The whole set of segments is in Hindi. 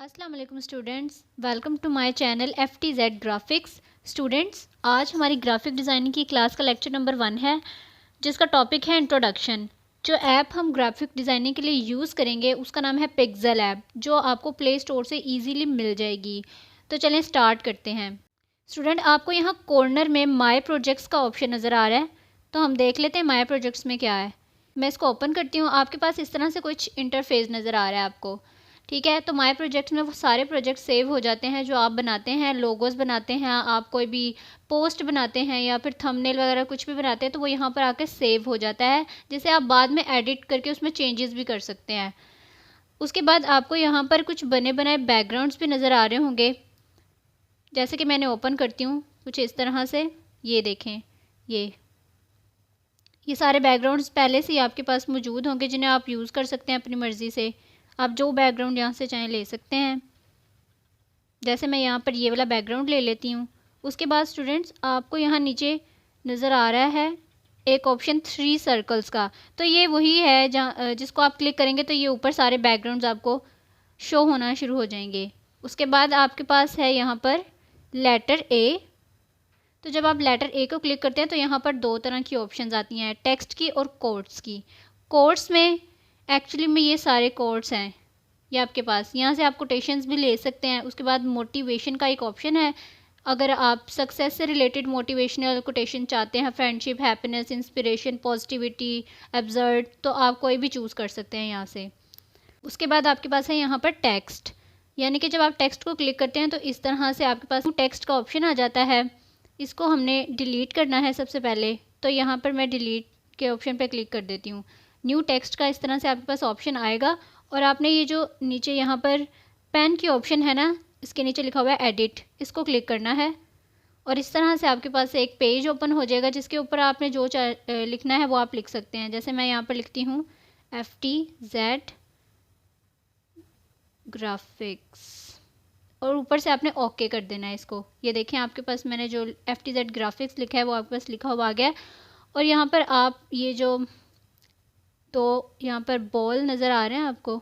अस्सलाम वालेकुम students, welcome to my channel FTZ graphics. Students, आज हमारी ग्राफिक डिज़ाइनिंग की क्लास का लेक्चर नंबर 1 है, जिसका टॉपिक है इंट्रोडक्शन। जो ऐप हम ग्राफिक डिज़ाइनिंग के लिए यूज़ करेंगे उसका नाम है पिक्सेल ऐप, जो आपको प्ले स्टोर से इजीली मिल जाएगी। तो चलें स्टार्ट करते हैं। स्टूडेंट, आपको यहाँ कॉर्नर में माय प्रोजेक्ट्स का ऑप्शन नज़र आ रहा है, तो हम देख लेते हैं माय प्रोजेक्ट्स में क्या है। मैं इसको ओपन करती हूँ। आपके पास इस तरह से कुछ इंटरफेस नज़र आ रहा है आपको, ठीक है। तो माय प्रोजेक्ट्स में वो सारे प्रोजेक्ट सेव हो जाते हैं जो आप बनाते हैं। लोगोस बनाते हैं, आप कोई भी पोस्ट बनाते हैं या फिर थंबनेल वगैरह कुछ भी बनाते हैं, तो वो यहाँ पर आकर सेव हो जाता है, जिसे आप बाद में एडिट करके उसमें चेंजेस भी कर सकते हैं। उसके बाद आपको यहाँ पर कुछ बने बनाए बैकग्राउंड्स भी नज़र आ रहे होंगे, जैसे कि मैंने ओपन करती हूँ कुछ इस तरह से। ये देखें, ये सारे बैकग्राउंड्स पहले से ही आपके पास मौजूद होंगे, जिन्हें आप यूज़ कर सकते हैं अपनी मर्ज़ी से। आप जो बैकग्राउंड यहाँ से चाहें ले सकते हैं। जैसे मैं यहाँ पर ये वाला बैकग्राउंड ले लेती हूँ। उसके बाद स्टूडेंट्स, आपको यहाँ नीचे नज़र आ रहा है एक ऑप्शन 3 सर्कल्स का। तो ये वही है जहाँ जिसको आप क्लिक करेंगे तो ये ऊपर सारे बैकग्राउंड्स आपको शो होना शुरू हो जाएंगे। उसके बाद आपके पास है यहाँ पर लेटर ए। तो जब आप लेटर ए को क्लिक करते हैं तो यहाँ पर दो तरह की ऑप्शंस आती हैं, टेक्स्ट की और कोट्स की। कोट्स में एक्चुअली में ये सारे कोट्स हैं, ये आपके पास यहाँ से आप कोटेशंस भी ले सकते हैं। उसके बाद मोटिवेशन का एक ऑप्शन है। अगर आप सक्सेस से रिलेटेड मोटिवेशनल कोटेशन चाहते हैं, friendship, happiness, inspiration, positivity, absurd, तो आप कोई भी चूज़ कर सकते हैं यहाँ से। उसके बाद आपके पास है यहाँ पर टेक्स्ट, यानी कि जब आप टेक्स्ट को क्लिक करते हैं तो इस तरह से आपके पास टेक्स्ट का ऑप्शन आ जाता है। इसको हमने डिलीट करना है सबसे पहले, तो यहाँ पर मैं डिलीट के ऑप्शन पर क्लिक कर देती हूँ। न्यू टेक्स्ट का इस तरह से आपके पास ऑप्शन आएगा, और आपने ये जो नीचे यहाँ पर पेन की ऑप्शन है ना, इसके नीचे लिखा हुआ है एडिट, इसको क्लिक करना है। और इस तरह से आपके पास एक पेज ओपन हो जाएगा, जिसके ऊपर आपने जो लिखना है वो आप लिख सकते हैं। जैसे मैं यहाँ पर लिखती हूँ FTZ ग्राफिक्स, और ऊपर से आपने ओके कर देना है इसको। ये देखें, आपके पास मैंने जो FTZ ग्राफिक्स लिखा है वो आपके पास लिखा हुआ आ गया है। और यहाँ पर आप ये जो यहाँ पर बॉल नज़र आ रहे हैं आपको,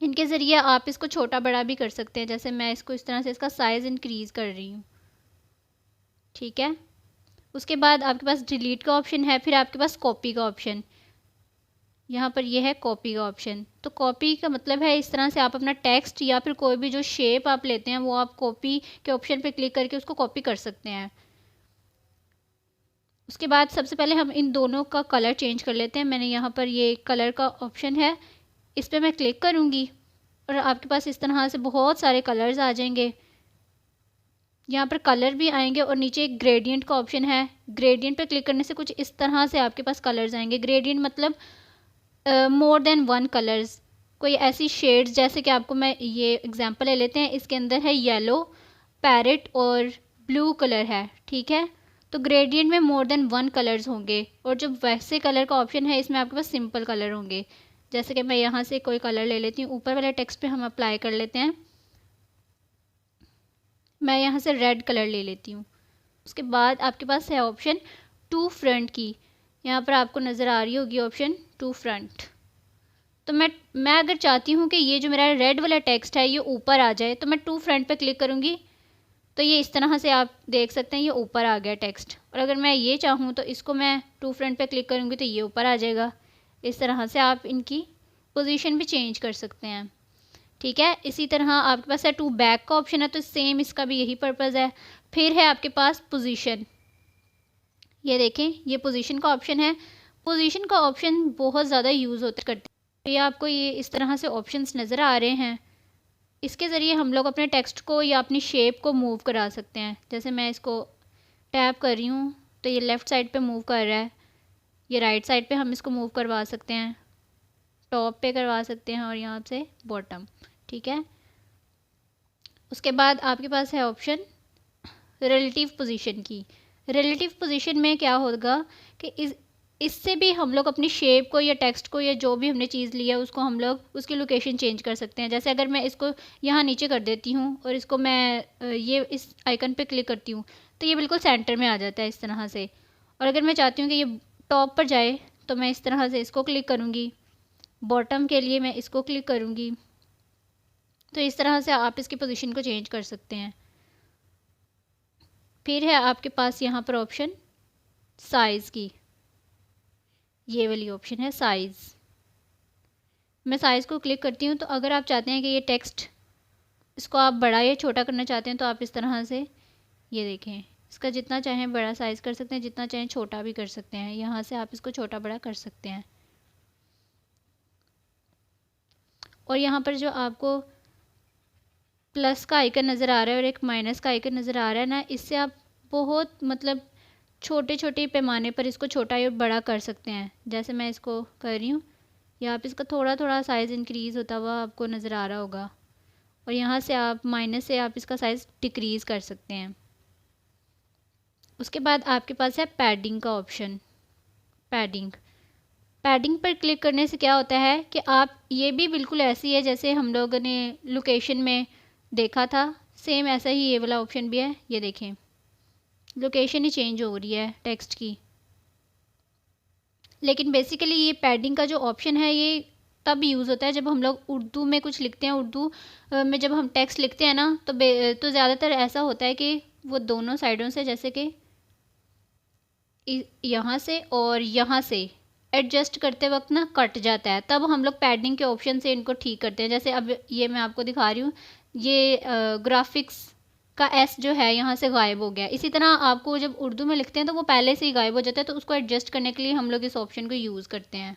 इनके ज़रिए आप इसको छोटा बड़ा भी कर सकते हैं। जैसे मैं इसको इस तरह से इसका साइज़ इंक्रीज़ कर रही हूँ, ठीक है। उसके बाद आपके पास डिलीट का ऑप्शन है, फिर आपके पास कॉपी का ऑप्शन। यहाँ पर ये है कॉपी का ऑप्शन। तो कॉपी का मतलब है इस तरह से आप अपना टेक्स्ट या फिर कोई भी जो शेप आप लेते हैं वो आप कॉपी के ऑप्शन पे क्लिक करके उसको कॉपी कर सकते हैं। उसके बाद सबसे पहले हम इन दोनों का कलर चेंज कर लेते हैं। मैंने यहाँ पर ये कलर का ऑप्शन है, इस पर मैं क्लिक करूँगी और आपके पास इस तरह से बहुत सारे कलर्स आ जाएंगे। यहाँ पर कलर भी आएंगे और नीचे एक ग्रेडियंट का ऑप्शन है। ग्रेडियंट पे क्लिक करने से कुछ इस तरह से आपके पास कलर्स आएंगे। ग्रेडियंट मतलब मोर देन वन कलर्स, कोई ऐसी शेड्स, जैसे कि आपको मैं ये एग्जांपल ले लेते हैं। इसके अंदर है येलो, पैरेट और ब्लू कलर है, ठीक है। तो ग्रेडियंट में मोर देन वन कलर्स होंगे, और जो वैसे कलर का ऑप्शन है इसमें आपके पास सिंपल कलर होंगे। जैसे कि मैं यहाँ से कोई कलर ले लेती हूँ, ऊपर वाले टेक्स्ट पे हम अप्लाई कर लेते हैं। मैं यहाँ से रेड कलर ले लेती हूँ। उसके बाद आपके पास है ऑप्शन टू फ्रंट की। यहाँ पर आपको नज़र आ रही होगी ऑप्शन टू फ्रंट। तो मैं अगर चाहती हूँ कि ये जो मेरा रेड वाला टेक्स्ट है ये ऊपर आ जाए, तो मैं टू फ्रंट पे क्लिक करूँगी, तो ये इस तरह से आप देख सकते हैं ये ऊपर आ गया टेक्स्ट। और अगर मैं ये चाहूँ तो इसको मैं टू फ्रंट पे क्लिक करूँगी तो ये ऊपर आ जाएगा। इस तरह से आप इनकी पोजीशन भी चेंज कर सकते हैं, ठीक है। इसी तरह आपके पास है टू बैक का ऑप्शन है, तो सेम इसका भी यही पर्पज़ है। फिर है आपके पास पोजीशन, ये देखें, ये पोजीशन का ऑप्शन है। पोजीशन का ऑप्शन बहुत ज़्यादा यूज़ होता करते हैं। ये आपको ये इस तरह से ऑप्शंस नज़र आ रहे हैं। इसके ज़रिए हम लोग अपने टेक्स्ट को या अपनी शेप को मूव करा सकते हैं। जैसे मैं इसको टैप कर रही हूँ तो ये लेफ़्ट साइड पे मूव कर रहा है, ये राइट साइड पे हम इसको मूव करवा सकते हैं, टॉप पे करवा सकते हैं और यहाँ से बॉटम, ठीक है। उसके बाद आपके पास है ऑप्शन रिलेटिव पोजीशन की। रिलेटिव पोजीशन में क्या होगा कि इससे भी हम लोग अपनी शेप को या टेक्स्ट को या जो भी हमने चीज़ लिया उसको हम लोग उसकी लोकेशन चेंज कर सकते हैं। जैसे अगर मैं इसको यहाँ नीचे कर देती हूँ और इसको मैं ये इस आइकन पे क्लिक करती हूँ तो ये बिल्कुल सेंटर में आ जाता है इस तरह से। और अगर मैं चाहती हूँ कि ये टॉप पर जाए तो मैं इस तरह से इसको क्लिक करूँगी, बॉटम के लिए मैं इसको क्लिक करूँगी, तो इस तरह से आप इसकी पोजीशन को चेंज कर सकते हैं। फिर है आपके पास यहाँ पर ऑप्शन साइज़ की, ये वाली ऑप्शन है साइज़। मैं साइज़ को क्लिक करती हूँ। तो अगर आप चाहते हैं कि ये टेक्स्ट इसको आप बड़ा या छोटा करना चाहते हैं तो आप इस तरह से ये देखें, इसका जितना चाहें बड़ा साइज़ कर सकते हैं, जितना चाहें छोटा भी कर सकते हैं। यहाँ से आप इसको छोटा बड़ा कर सकते हैं। और यहाँ पर जो आपको प्लस का आइकन नज़र आ रहा है और एक माइनस का आइकन नज़र आ रहा है ना, इससे आप बहुत मतलब छोटे छोटे पैमाने पर इसको छोटा या बड़ा कर सकते हैं। जैसे मैं इसको कर रही हूँ, या आप इसका थोड़ा थोड़ा साइज़ इंक्रीज़ होता हुआ आपको नज़र आ रहा होगा। और यहाँ से आप माइनस से आप इसका साइज़ डिक्रीज़ कर सकते हैं। उसके बाद आपके पास है पैडिंग का ऑप्शन। पैडिंग पर क्लिक करने से क्या होता है कि आप ये भी बिल्कुल ऐसी है जैसे हम लोगों ने लोकेशन में देखा था, सेम ऐसा ही ये वाला ऑप्शन भी है। ये देखें, लोकेशन ही चेंज हो रही है टेक्स्ट की। लेकिन बेसिकली ये पैडिंग का जो ऑप्शन है ये तब यूज़ होता है जब हम लोग उर्दू में कुछ लिखते हैं। उर्दू में जब हम टेक्स्ट लिखते हैं ना तो ज़्यादातर ऐसा होता है कि वो दोनों साइडों से, जैसे कि यहाँ से और यहाँ से एडजस्ट करते वक्त ना कट जाता है, तब हम लोग पैडिंग के ऑप्शन से इनको ठीक करते हैं। जैसे अब ये मैं आपको दिखा रही हूँ, ये ग्राफिक्स का एस जो है यहाँ से गायब हो गया। इसी तरह आपको जब उर्दू में लिखते हैं तो वो पहले से ही गायब हो जाता है, तो उसको एडजस्ट करने के लिए हम लोग इस ऑप्शन को यूज़ करते हैं।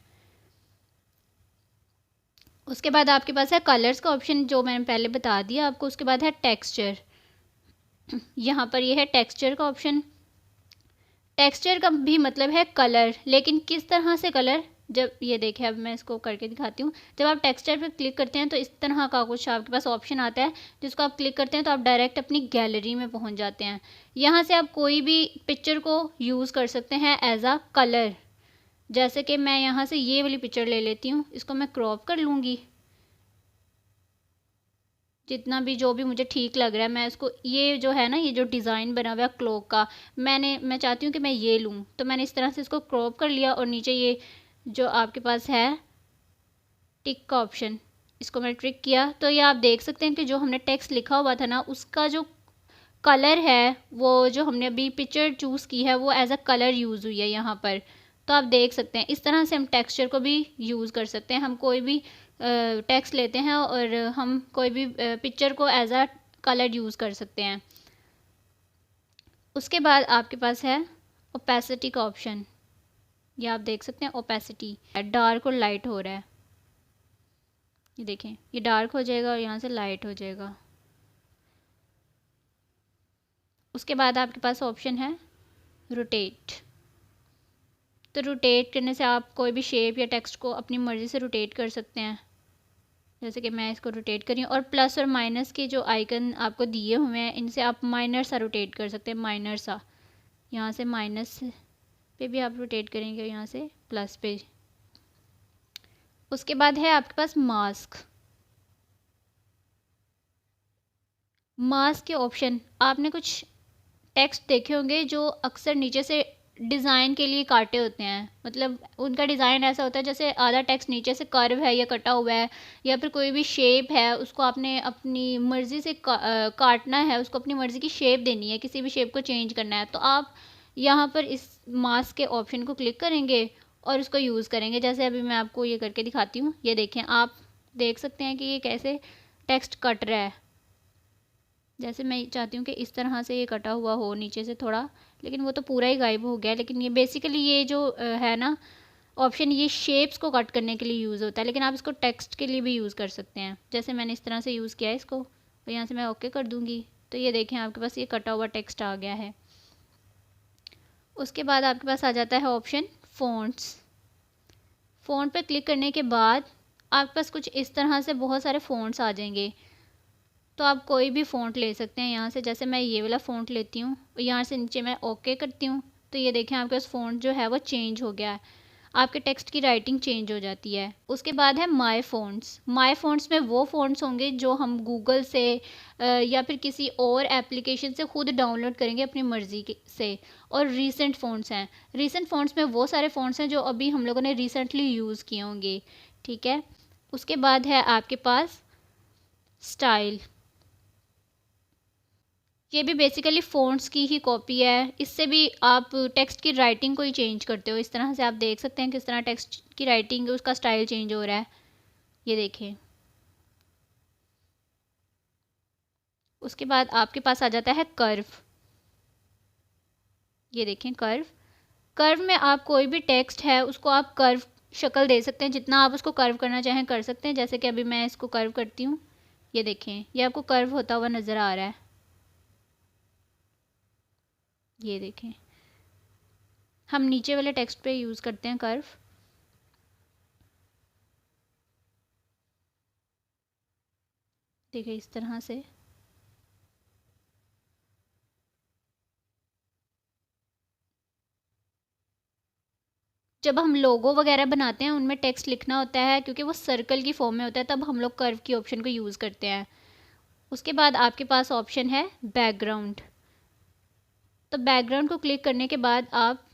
उसके बाद आपके पास है कलर्स का ऑप्शन, जो मैंने पहले बता दिया आपको। उसके बाद है टेक्सचर, यहाँ पर ये है टेक्सचर का ऑप्शन। टेक्सचर का भी मतलब है कलर, लेकिन किस तरह से कलर, जब ये देखें अब मैं इसको करके दिखाती हूँ। जब आप टेक्सचर पर क्लिक करते हैं तो इस तरह का कुछ आपके पास ऑप्शन आता है, जिसको आप क्लिक करते हैं तो आप डायरेक्ट अपनी गैलरी में पहुँच जाते हैं। यहाँ से आप कोई भी पिक्चर को यूज़ कर सकते हैं एज आ कलर। जैसे कि मैं यहाँ से ये वाली पिक्चर ले लेती हूँ, इसको मैं क्रॉप कर लूँगी जितना भी, जो भी मुझे ठीक लग रहा है। मैं इसको, ये जो है ना, ये जो डिज़ाइन बना हुआ है क्लॉक का, मैं चाहती हूँ कि मैं ये लूँ, तो मैंने इस तरह से इसको क्रॉप कर लिया। और नीचे ये जो आपके पास है टिक का ऑप्शन, इसको मैंने ट्रिक किया, तो ये आप देख सकते हैं कि जो हमने टेक्स्ट लिखा हुआ था ना, उसका जो कलर है, वो जो हमने अभी पिक्चर चूज़ की है वो एज अ कलर यूज़ हुई है यहाँ पर। तो आप देख सकते हैं इस तरह से हम टेक्सचर को भी यूज़ कर सकते हैं। हम कोई भी टेक्स्ट लेते हैं और हम कोई भी पिक्चर को एज अ कलर यूज़ कर सकते हैं। उसके बाद आपके पास है ओपेसिटी का ऑप्शन, ये आप देख सकते हैं ओपेसिटी, डार्क और लाइट हो रहा है। ये देखें, ये डार्क हो जाएगा और यहाँ से लाइट हो जाएगा। उसके बाद आपके पास ऑप्शन है रोटेट। तो रोटेट करने से आप कोई भी शेप या टेक्स्ट को अपनी मर्ज़ी से रोटेट कर सकते हैं। जैसे कि मैं इसको रोटेट कर रही हूँ, और प्लस और माइनस के जो आइकन आपको दिए हुए हैं, इनसे आप माइनर सा रोटेट कर सकते हैं। माइनर सा, यहाँ से माइनस पे भी आप रोटेट करेंगे, यहाँ से प्लस पे। उसके बाद है आपके पास मास्क। मास्क के ऑप्शन, आपने कुछ टेक्स्ट देखे होंगे जो अक्सर नीचे से डिज़ाइन के लिए काटे होते हैं। मतलब उनका डिज़ाइन ऐसा होता है जैसे आधा टेक्स्ट नीचे से कर्व है या कटा हुआ है, या फिर कोई भी शेप है, उसको आपने अपनी मर्ज़ी से काटना है, उसको अपनी मर्ज़ी की शेप देनी है, किसी भी शेप को चेंज करना है, तो आप यहाँ पर इस मास्क के ऑप्शन को क्लिक करेंगे और उसको यूज़ करेंगे। जैसे अभी मैं आपको ये करके दिखाती हूँ। ये देखें, आप देख सकते हैं कि ये कैसे टेक्स्ट कट रहा है। जैसे मैं चाहती हूँ कि इस तरह से ये कटा हुआ हो नीचे से थोड़ा, लेकिन वो तो पूरा ही गायब हो गया। लेकिन ये बेसिकली ये जो है ना ऑप्शन, ये शेप्स को कट करने के लिए यूज़ होता है, लेकिन आप इसको टेक्स्ट के लिए भी यूज़ कर सकते हैं। जैसे मैंने इस तरह से यूज़ किया है इसको, तो यहाँ से मैं ओके कर दूँगी, तो ये देखें आपके पास ये कटा हुआ टेक्स्ट आ गया है। उसके बाद आपके पास आ जाता है ऑप्शन फ़ॉन्ट्स। फ़ॉन्ट पर क्लिक करने के बाद आपके पास कुछ इस तरह से बहुत सारे फ़ॉन्ट्स आ जाएंगे। तो आप कोई भी फ़ॉन्ट ले सकते हैं यहाँ से। जैसे मैं ये वाला फ़ॉन्ट लेती हूँ, यहाँ से नीचे मैं ओके करती हूँ, तो ये देखें आपके पास फ़ॉन्ट जो है वो चेंज हो गया है, आपके टेक्स्ट की राइटिंग चेंज हो जाती है। उसके बाद है माय फ़ॉन्ट्स। माय फ़ॉन्ट्स में वो फ़ॉन्ट्स होंगे जो हम गूगल से या फिर किसी और एप्लीकेशन से ख़ुद डाउनलोड करेंगे अपनी मर्ज़ी से। और रीसेंट फ़ॉन्ट्स हैं, रीसेंट फ़ॉन्ट्स में वो सारे फ़ॉन्ट्स हैं जो अभी हम लोगों ने रिसेंटली यूज़ किए होंगे, ठीक है। उसके बाद है आपके पास स्टाइल, ये भी बेसिकली फ़ॉन्ट्स की ही कॉपी है। इससे भी आप टेक्स्ट की राइटिंग को ही चेंज करते हो। इस तरह से आप देख सकते हैं किस तरह टेक्स्ट की राइटिंग उसका स्टाइल चेंज हो रहा है। ये देखें। उसके बाद आपके पास आ जाता है कर्व। ये देखें कर्व। कर्व में आप कोई भी टेक्स्ट है उसको आप कर्व शक्ल दे सकते हैं, जितना आप उसको कर्व करना चाहें कर सकते हैं। जैसे कि अभी मैं इसको कर्व करती हूँ, ये देखें, ये आपको कर्व होता हुआ नज़र आ रहा है। ये देखें, हम नीचे वाले टेक्स्ट पे यूज़ करते हैं कर्व। देखिए इस तरह से। जब हम लोगो वगैरह बनाते हैं उनमें टेक्स्ट लिखना होता है, क्योंकि वो सर्कल की फॉर्म में होता है, तब हम लोग कर्व की ऑप्शन को यूज़ करते हैं। उसके बाद आपके पास ऑप्शन है बैकग्राउंड। तो बैकग्राउंड को क्लिक करने के बाद आप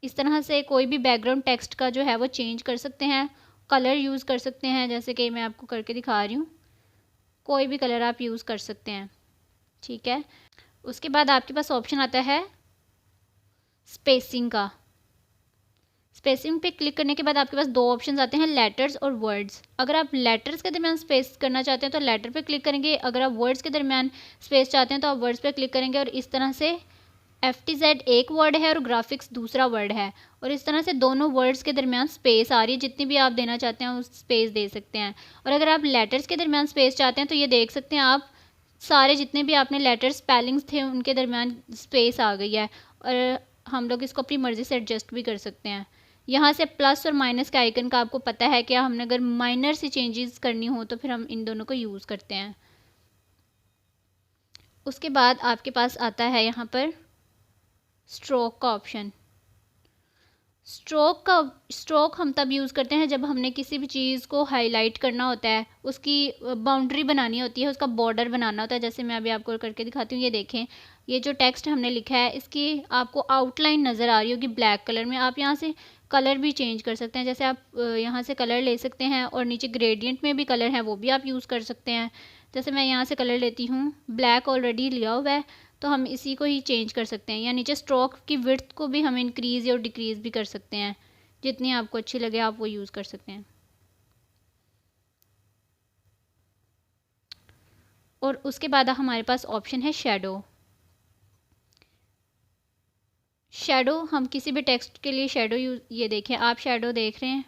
इस तरह से कोई भी बैकग्राउंड टेक्स्ट का जो है वो चेंज कर सकते हैं। कलर यूज़ कर सकते हैं, जैसे कि मैं आपको करके दिखा रही हूँ। कोई भी कलर आप यूज़ कर सकते हैं, ठीक है। उसके बाद आपके पास ऑप्शन आता है स्पेसिंग का। स्पेसिंग पे क्लिक करने के बाद आपके पास दो ऑप्शंस आते हैं, लेटर्स और वर्ड्स। अगर आप लेटर्स के दरमियान स्पेस करना चाहते हैं तो लेटर पे क्लिक करेंगे। अगर आप वर्ड्स के दरमियान स्पेस चाहते हैं तो आप वर्ड्स पे क्लिक करेंगे। और इस तरह से FTZ एक वर्ड है और ग्राफिक्स दूसरा वर्ड है, और इस तरह से दोनों वर्ड्स के दरमियान स्पेस आ रही है। जितनी भी आप देना चाहते हैं उस स्पेस दे सकते हैं। और अगर आप लेटर्स के दरमियान स्पेस चाहते हैं तो ये देख सकते हैं आप, सारे जितने भी आपने लेटर स्पेलिंग्स थे उनके दरमियान स्पेस आ गई है। और हम लोग इसको अपनी मर्ज़ी से एडजस्ट भी कर सकते हैं। यहाँ से प्लस और माइनस के आइकन का आपको पता है, क्या हमने अगर माइनर सी चेंजेस करनी हो तो फिर हम इन दोनों को यूज़ करते हैं। उसके बाद आपके पास आता है यहाँ पर स्ट्रोक का ऑप्शन। स्ट्रोक हम तब यूज़ करते हैं जब हमने किसी भी चीज़ को हाईलाइट करना होता है, उसकी बाउंड्री बनानी होती है, उसका बॉर्डर बनाना होता है। जैसे मैं अभी आपको करके दिखाती हूँ। ये देखें, ये जो टेक्स्ट हमने लिखा है इसकी आपको आउटलाइन नज़र आ रही होगी ब्लैक कलर में। आप यहाँ से कलर भी चेंज कर सकते हैं। जैसे आप यहाँ से कलर ले सकते हैं, और नीचे ग्रेडियंट में भी कलर है वो भी आप यूज़ कर सकते हैं। जैसे मैं यहाँ से कलर लेती हूँ, ब्लैक ऑलरेडी लिया हुआ है, तो हम इसी को ही चेंज कर सकते हैं। या नीचे स्ट्रोक की विड्थ को भी हम इंक्रीज़ या डिक्रीज़ भी कर सकते हैं, जितनी आपको अच्छी लगे आप वो यूज़ कर सकते हैं। और उसके बाद हमारे पास ऑप्शन है शैडो। शैडो हम किसी भी टेक्स्ट के लिए शैडो यूज़, ये देखें आप शैडो देख रहे हैं,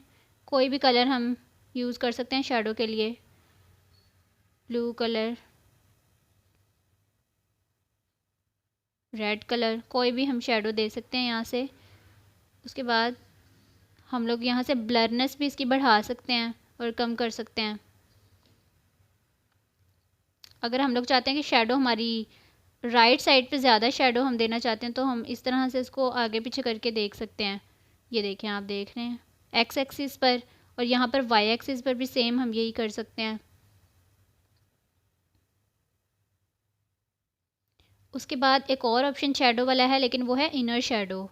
कोई भी कलर हम यूज़ कर सकते हैं शैडो के लिए। ब्लू कलर, रेड कलर, कोई भी हम शैडो दे सकते हैं यहाँ से। उसके बाद हम लोग यहाँ से ब्लरनेस भी इसकी बढ़ा सकते हैं और कम कर सकते हैं। अगर हम लोग चाहते हैं कि शेडो हमारी राइट साइड पे ज़्यादा शेडो हम देना चाहते हैं तो हम इस तरह से इसको आगे पीछे करके देख सकते हैं। ये देखें आप देख रहे हैं एक्स एक्सिस पर, और यहाँ पर वाई एक्सिस पर भी सेम हम यही कर सकते हैं। उसके बाद एक और ऑप्शन शेडो वाला है, लेकिन वो है इनर शेडो।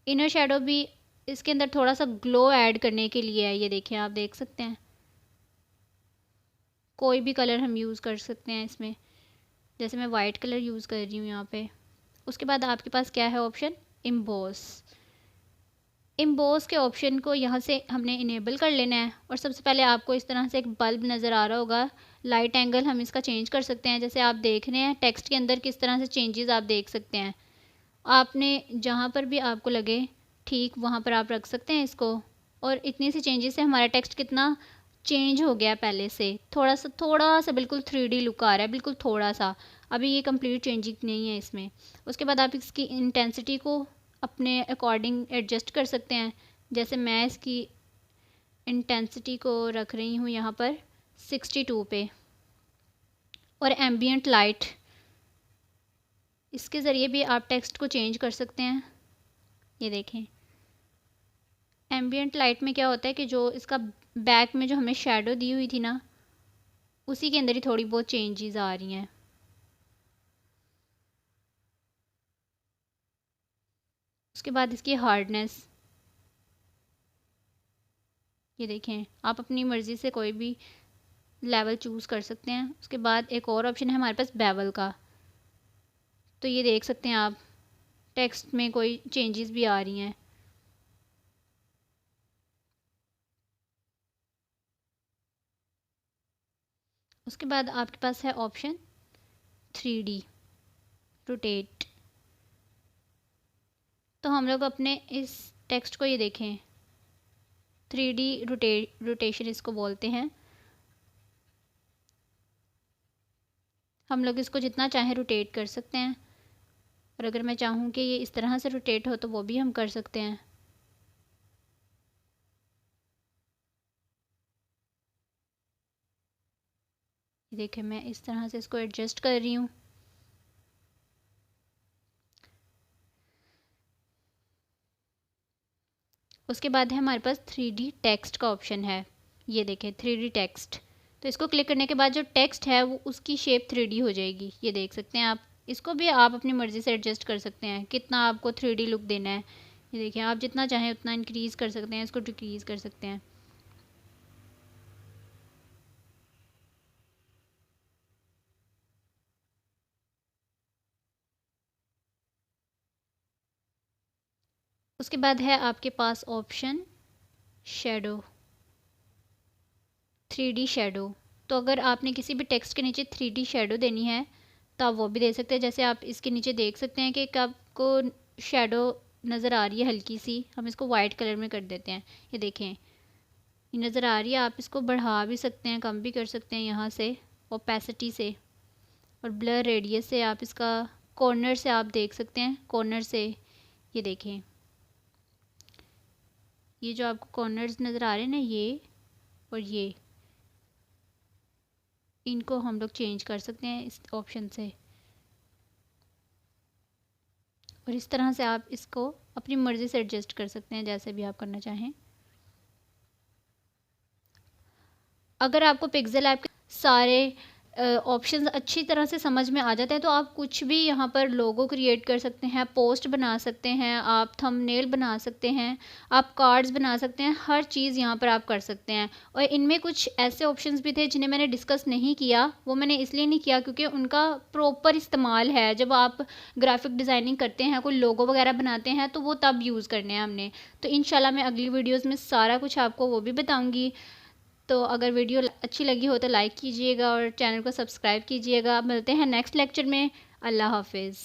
इनर शेडो भी इसके अंदर थोड़ा सा ग्लो ऐड करने के लिए है। ये देखें आप देख सकते हैं, कोई भी कलर हम यूज़ कर सकते हैं इसमें। जैसे मैं वाइट कलर यूज़ कर रही हूँ यहाँ पे। उसके बाद आपके पास क्या है ऑप्शन, इम्बोस। इम्बोस के ऑप्शन को यहाँ से हमने इनेबल कर लेना है। और सबसे पहले आपको इस तरह से एक बल्ब नज़र आ रहा होगा, लाइट एंगल हम इसका चेंज कर सकते हैं। जैसे आप देख रहे हैं टेक्स्ट के अंदर किस तरह से चेंजेस आप देख सकते हैं। आपने जहाँ पर भी आपको लगे ठीक वहाँ पर आप रख सकते हैं इसको। और इतनी सी चेंजेस से हमारा टेक्स्ट कितना चेंज हो गया पहले से, थोड़ा सा बिल्कुल 3D लुक आ रहा है, बिल्कुल थोड़ा सा। अभी ये कंप्लीट चेंजिंग नहीं है इसमें। उसके बाद आप इसकी इंटेंसिटी को अपने अकॉर्डिंग एडजस्ट कर सकते हैं। जैसे मैं इसकी इंटेंसिटी को रख रही हूँ यहाँ पर 62 पे। और एम्बियंट लाइट, इसके ज़रिए भी आप टेक्स्ट को चेंज कर सकते हैं। ये देखें एम्बियंट लाइट में क्या होता है कि जो इसका बैक में जो हमें शेडो दी हुई थी ना, उसी के अंदर ही थोड़ी बहुत चेंजेस आ रही हैं। उसके बाद इसकी हार्डनेस, ये देखें आप अपनी मर्ज़ी से कोई भी लेवल चूज़ कर सकते हैं। उसके बाद एक और ऑप्शन है हमारे पास बेवल का, तो ये देख सकते हैं आप टेक्स्ट में कोई चेंजेस भी आ रही हैं। उसके बाद आपके पास है ऑप्शन 3D रोटेट। तो हम लोग अपने इस टेक्स्ट को ये देखें, 3D रोटेशन इसको बोलते हैं। हम लोग इसको जितना चाहें रोटेट कर सकते हैं, और अगर मैं चाहूँ कि ये इस तरह से रोटेट हो तो वो भी हम कर सकते हैं। देखिए मैं इस तरह से इसको एडजस्ट कर रही हूँ। उसके बाद है हमारे पास 3D टेक्स्ट का ऑप्शन है। ये देखें 3D टेक्स्ट, तो इसको क्लिक करने के बाद जो टेक्स्ट है वो उसकी शेप 3D हो जाएगी। ये देख सकते हैं आप। इसको भी आप अपनी मर्ज़ी से एडजस्ट कर सकते हैं कितना आपको 3D लुक देना है। ये देखिए आप जितना चाहें उतना इंक्रीज़ कर सकते हैं, इसको डिक्रीज़ कर सकते हैं। उसके बाद है आपके पास ऑप्शन शेडो, 3D शेडो। तो अगर आपने किसी भी टेक्स्ट के नीचे 3D शेडो देनी है तो आप वो भी दे सकते हैं। जैसे आप इसके नीचे देख सकते हैं कि आपको शेडो नज़र आ रही है हल्की सी, हम इसको वाइट कलर में कर देते हैं। ये देखें ये नज़र आ रही है। आप इसको बढ़ा भी सकते हैं, कम भी कर सकते हैं यहाँ से ओपेसिटी से, और ब्लर रेडियस से आप इसका कॉर्नर से आप देख सकते हैं। कॉर्नर से ये देखें, ये जो आपको कॉर्नर्स नज़र आ रहे हैं ना, ये और ये, इनको हम लोग चेंज कर सकते हैं इस ऑप्शन से। और इस तरह से आप इसको अपनी मर्ज़ी से एडजस्ट कर सकते हैं जैसे भी आप करना चाहें। अगर आपको पिक्सेल ऐप के सारे ऑप्शंस अच्छी तरह से समझ में आ जाते हैं तो आप कुछ भी यहाँ पर लोगो क्रिएट कर सकते हैं, पोस्ट बना सकते हैं, आप थंबनेल बना सकते हैं, आप कार्ड्स बना सकते हैं, हर चीज़ यहाँ पर आप कर सकते हैं। और इनमें कुछ ऐसे ऑप्शंस भी थे जिन्हें मैंने डिस्कस नहीं किया, वो मैंने इसलिए नहीं किया क्योंकि उनका प्रॉपर इस्तेमाल है जब आप ग्राफिक डिज़ाइनिंग करते हैं, कोई लोगो वगैरह बनाते हैं तो वो तब यूज़ करने हैं हमने। तो इंशाल्लाह मैं अगली वीडियोज़ में सारा कुछ आपको वो भी बताऊँगी। तो अगर वीडियो अच्छी लगी हो तो लाइक कीजिएगा और चैनल को सब्सक्राइब कीजिएगा। मिलते हैं नेक्स्ट लेक्चर में। अल्लाह हाफिज़।